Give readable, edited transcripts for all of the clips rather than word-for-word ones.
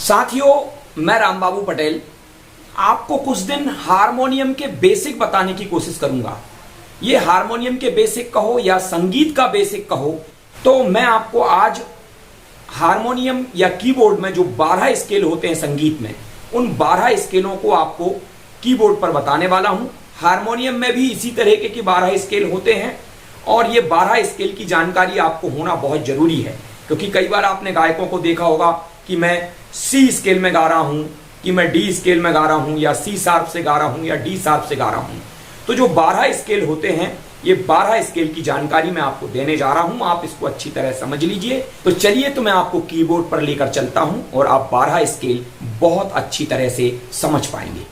साथियों, मैं रामबाबू पटेल आपको कुछ दिन हारमोनियम के बेसिक बताने की कोशिश करूंगा। ये हारमोनियम के बेसिक कहो या संगीत का बेसिक कहो, तो मैं आपको आज हारमोनियम या कीबोर्ड में जो 12 स्केल होते हैं संगीत में, उन 12 स्केलों को आपको कीबोर्ड पर बताने वाला हूं। हारमोनियम में भी इसी तरह के 12 स्केल होते हैं और ये 12 स्केल की जानकारी आपको होना बहुत जरूरी है, क्योंकि कई बार आपने गायकों को देखा होगा कि मैं सी स्केल में गा रहा हूं, कि मैं डी स्केल में गा रहा हूं, या सी शार्प से गा रहा हूं, या डी शार्प से गा रहा हूं। तो जो 12 स्केल होते हैं, ये 12 स्केल की जानकारी मैं आपको देने जा रहा हूं। आप इसको अच्छी तरह समझ लीजिए। तो चलिए, तो मैं आपको कीबोर्ड पर लेकर चलता हूं और आप 12 स्केल बहुत अच्छी तरह से समझ पाएंगे।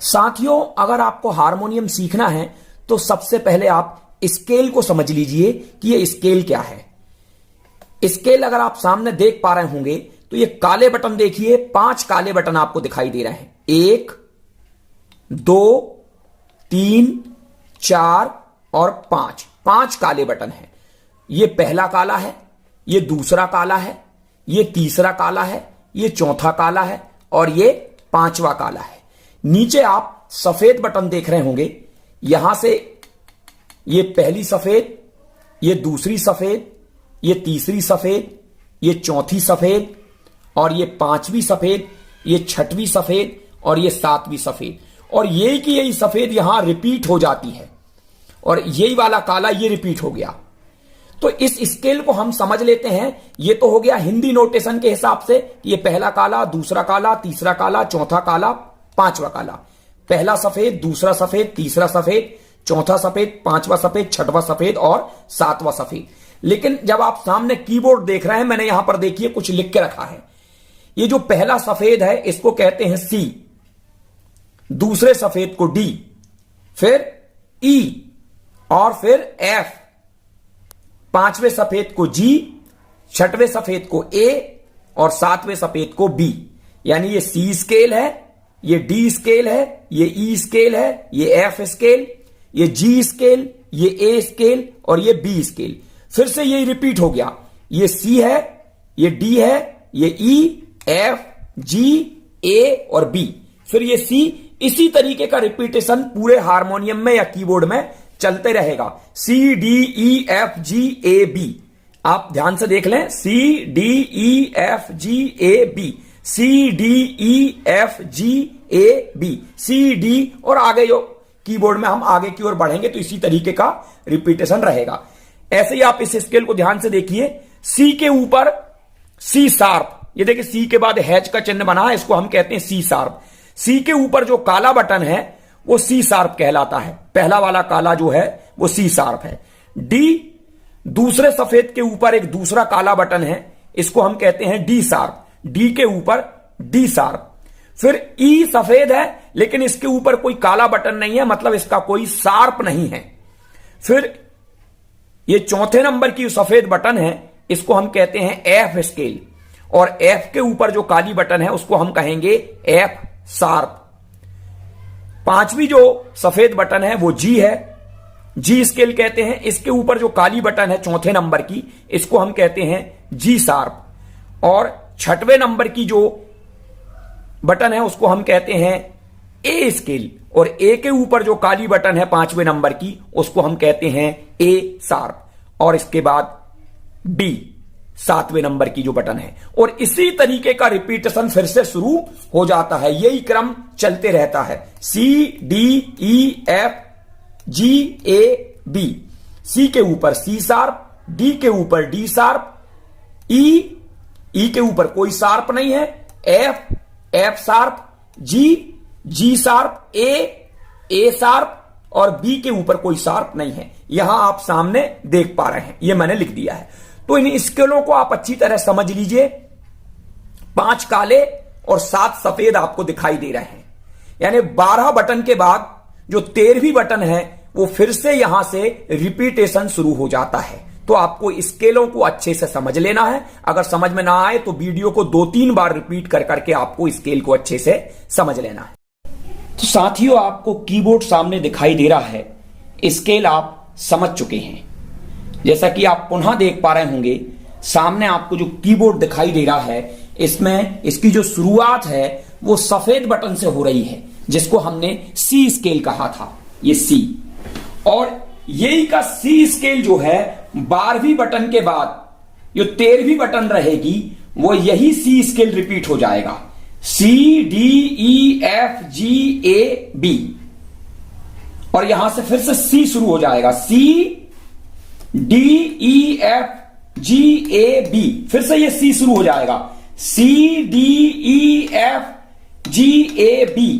साथियों, अगर आपको हारमोनियम सीखना है तो सबसे पहले आप स्केल को समझ लीजिए कि ये स्केल क्या है। स्केल अगर आप सामने देख पा रहे होंगे तो ये काले बटन देखिए, 5 काले बटन आपको दिखाई दे रहे हैं। 1, 2, 3, 4 और 5 काले बटन हैं। ये पहला काला है, ये दूसरा काला है, ये तीसरा काला है, ये चौथा काला है और ये 5वां काला है। नीचे आप सफेद बटन देख रहे होंगे। यहां से ये पहली सफेद, ये दूसरी सफेद, ये तीसरी सफेद, ये चौथी सफेद और ये 5वीं सफेद, ये 6वीं सफेद और ये 7वीं सफेद। और यही की यही सफेद यहां रिपीट हो जाती है और यही वाला काला ये रिपीट हो गया। तो इस स्केल को हम समझ लेते हैं। ये तो हो गया हिंदी नोटेशन के हिसाब से, ये पहला काला, दूसरा काला, तीसरा काला, चौथा काला, 5वां काला। पहला सफेद, दूसरा सफेद, तीसरा सफेद, चौथा सफेद, 5वां सफेद, 6वां सफेद और 7वां सफेद। लेकिन जब आप सामने कीबोर्ड देख रहे हैं, मैंने यहां पर देखिए कुछ लिख के रखा है। ये जो पहला सफेद है इसको कहते हैं सी, दूसरे सफेद को डी, फिर ई और फिर एफ, 5वें सफेद को जी, 6वें सफेद को ए और 7वें सफेद को बी। यानी ये सी स्केल है, ये डी स्केल है, ये ई स्केल है, ये एफ स्केल, ये जी स्केल, ये ए स्केल और ये बी स्केल। फिर से यही रिपीट हो गया। ये सी है, ये डी है, ये ई, एफ, जी, ए और बी, फिर ये सी। इसी तरीके का रिपीटेशन पूरे हारमोनियम में या कीबोर्ड में चलते रहेगा। सी, D, E, F, G, A, B. आप ध्यान से देख लें, सी, D, E, F, G, A, B, C, D, E, F, G, A, B, C, D और आगे जो कीबोर्ड में हम आगे की ओर बढ़ेंगे तो इसी तरीके का रिपीटेशन रहेगा। ऐसे ही आप इस स्केल को ध्यान से देखिए। सी के ऊपर सी शार्प, ये देखिए सी के बाद हैच का चिन्ह बना है, इसको हम कहते हैं सी शार्प। सी के ऊपर जो काला बटन है वो सी शार्प कहलाता है। पहला वाला काला जो है वो सी शार्प है। डी, दूसरे सफेद के ऊपर एक दूसरा काला बटन है, इसको हम कहते हैं डी शार्प। डी के ऊपर डी शार्प। फिर ई सफेद है लेकिन इसके ऊपर कोई काला बटन नहीं है, मतलब इसका कोई शार्प नहीं है। फिर ये चौथे नंबर की सफेद बटन है, इसको हम कहते हैं एफ स्केल और एफ के ऊपर जो काली बटन है उसको हम कहेंगे एफ शार्प। 5वीं जो सफेद बटन है वो जी है, जी स्केल कहते हैं। इसके ऊपर जो काली बटन है चौथे नंबर की, इसको हम कहते हैं जी शार्प। और 6वें नंबर की जो बटन है उसको हम कहते हैं ए स्केल और ए के ऊपर जो काली बटन है 5वें नंबर की, उसको हम कहते हैं ए शार्प। और इसके बाद डी, 7वें नंबर की जो बटन है। और इसी तरीके का रिपीटेशन फिर से शुरू हो जाता है। यही क्रम चलते रहता है। सी, D, E, F, G, A, B. सी के ऊपर सी शार्प, डी के ऊपर डी शार्प, ई के ऊपर कोई शार्प नहीं है, F sharp, G sharp, A sharp और बी के ऊपर कोई शार्प नहीं है। यहां आप सामने देख पा रहे हैं, यह मैंने लिख दिया है। तो इन स्केलों को आप अच्छी तरह समझ लीजिए। 5 काले और 7 सफेद आपको दिखाई दे रहे हैं। यानी 12 बटन के बाद जो 13वीं बटन है वो फिर से यहां से रिपीटेशन शुरू हो जाता है। तो आपको स्केलों को अच्छे से समझ लेना है। अगर समझ में ना आए तो वीडियो को 2-3 बार रिपीट कर करके आपको स्केल को अच्छे से समझ लेना है। तो साथियों, आपको कीबोर्ड सामने दिखाई दे रहा है, स्केल आप समझ चुके हैं। जैसा कि आप पुनः देख पा रहे होंगे, सामने आपको जो कीबोर्ड दिखाई दे रहा है इसमें इसकी जो शुरुआत है वो सफेद बटन से हो रही है, जिसको हमने सी स्केल कहा था, ये सी। और यही का सी स्केल जो है 12वीं बटन के बाद जो 13वीं बटन रहेगी वो यही सी स्केल रिपीट हो जाएगा, C D E F G A B. और यहां से फिर से सी शुरू हो जाएगा, C D E F G A B, फिर से ये सी शुरू हो जाएगा, C D E F G A B,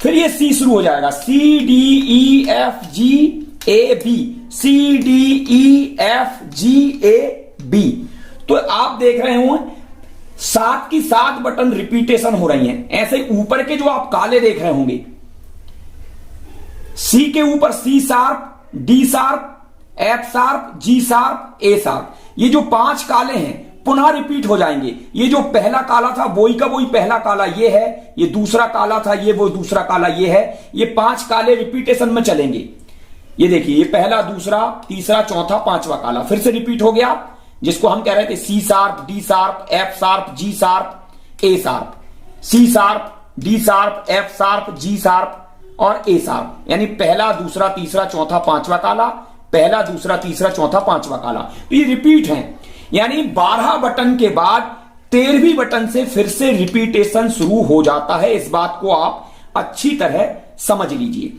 फिर ये सी शुरू हो जाएगा, C D E F G A B, C D E F G A B. तो आप देख रहे हो 7 की 7 बटन रिपीटेशन हो रही हैं। ऐसे ऊपर के जो आप काले देख रहे होंगे, सी के ऊपर C sharp, D sharp, F sharp, G sharp, A sharp, ये जो 5 काले हैं पुनः रिपीट हो जाएंगे। ये जो पहला काला था वही का वही पहला काला ये है, ये दूसरा काला था ये वो दूसरा काला ये है, ये 5 काले रिपीटेशन में चलेंगे। ये देखिए, ये पहला, दूसरा, तीसरा, चौथा, 5वां काला फिर से रिपीट हो गया, जिसको हम कह रहे थे C sharp, D sharp, F sharp, G sharp, A sharp, C sharp, D sharp, F sharp, G sharp और ए शार्प। यानी पहला, दूसरा, तीसरा, चौथा, 5वां काला, पहला, दूसरा, तीसरा, चौथा, 5वां काला। तो ये रिपीट है, यानी 12 बटन के बाद 13वीं बटन से फिर से रिपीटेशन शुरू हो जाता है। इस बात को आप अच्छी तरह समझ लीजिए।